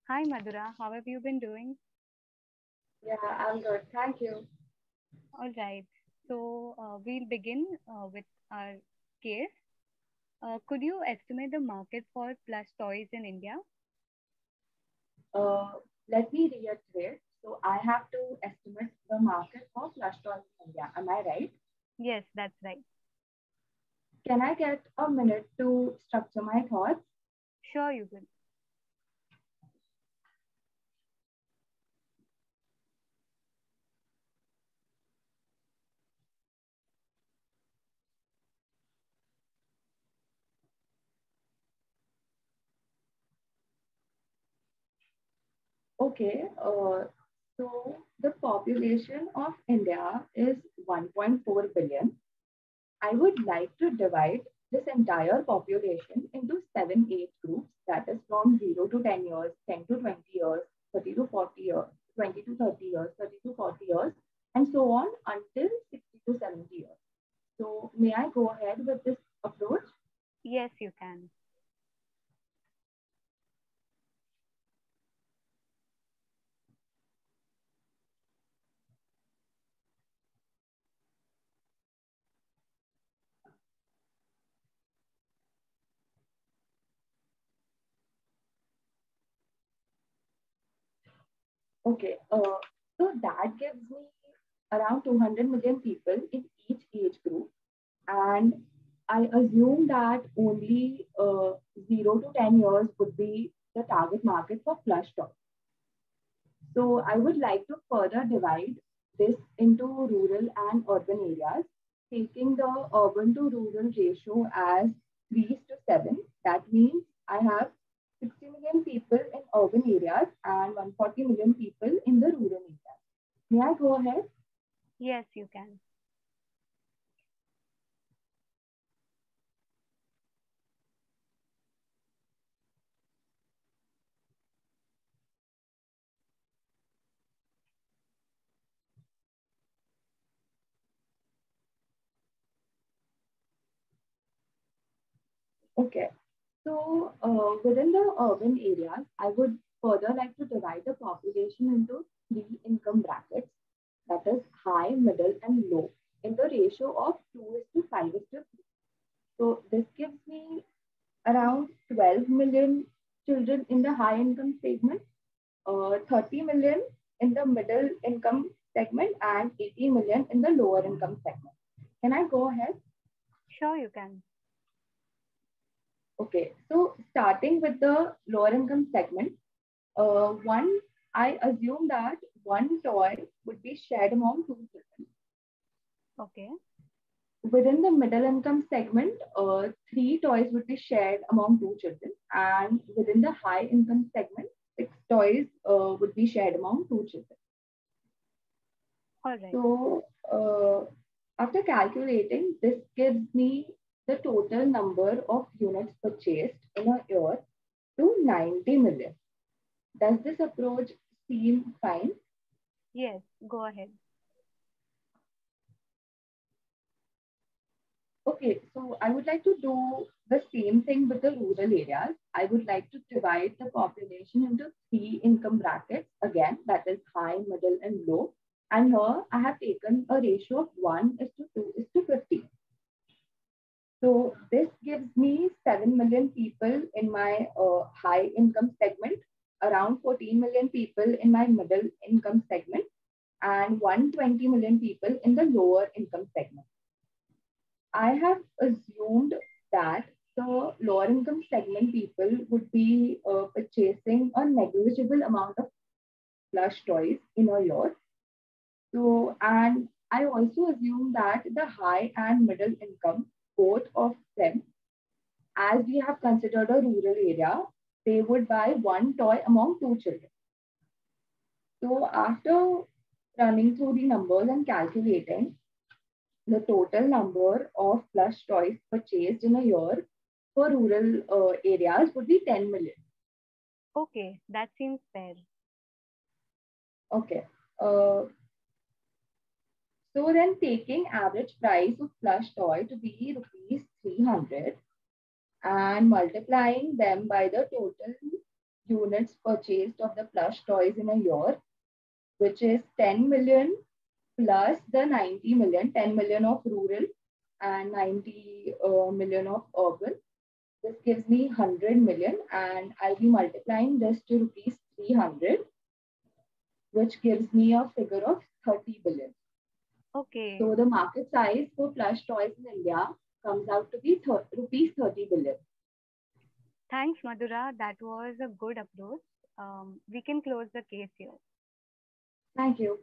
Hi Madhura, how have you been doing? Yeah, I'm good. Thank you. All right, we'll begin with our case. Could you estimate the market for plush toys in India? Uh, Let me reiterate. So I have to estimate the market for plush toys in India. Am I right? Yes, that's right. Can I get a minute to structure my thoughts? Sure, you could. Okay. So the population of India is 1.4 billion. I would like to divide this entire population into seven age groups. That is from 0 to 10 years, 10 to 20 years, 30 to 40 years, 20 to 30 years, 30 to 40 years, and so on until 60 to 70 years. So may I go ahead with this approach? Yes, you can. Okay. So that gives me around 200 million people in each age group. And I assume that only 0 to 10 years would be the target market for plush toys. So I would like to further divide this into rural and urban areas, taking the urban to rural ratio as 3 to 7. That means I have 60 million people in urban areas and 140 million people in the rural areas. May I go ahead? Yes, you can. Okay. So within the urban areas, I would further like to divide the population into three income brackets, that is high, middle, and low, in the ratio of 2 is to 5 is to 3. So this gives me around 12 million children in the high income segment, 30 million in the middle income segment, and 80 million in the lower income segment. Can I go ahead? Sure, you can. Okay, so starting with the lower income segment, one, I assume that one toy would be shared among two children. Okay. Within the middle income segment, three toys would be shared among two children. And within the high income segment, six toys would be shared among two children. All right. So, after calculating, this gives me the total number of units purchased in a year to 90 million. Does this approach seem fine? Yes, go ahead. Okay, so I would like to do the same thing with the rural areas. I would like to divide the population into three income brackets again, that is high, middle, and low. And here I have taken a ratio of 1 is to 2 is to 50. So this gives me 7 million people in my high income segment, around 14 million people in my middle income segment, and 120 million people in the lower income segment. I have assumed that the lower income segment people would be purchasing a negligible amount of plush toys in a year. So, and I also assume that the high and middle income, both of them, as we have considered a rural area, they would buy one toy among two children. So, after running through the numbers and calculating, the total number of plush toys purchased in a year for rural areas would be 10 million. Okay, that seems fair. Okay. Uh, so then taking average price of plush toy to be rupees 300 and multiplying them by the total units purchased of the plush toys in a year, which is 10 million plus the 90 million, 10 million of rural and 90 million of urban. This gives me 100 million, and I'll be multiplying this to rupees 300, which gives me a figure of 30 billion. Okay. So the market size for plush toys in India comes out to be rupees 30 billion. Thanks, Madhura. That was a good approach. We can close the case here. Thank you.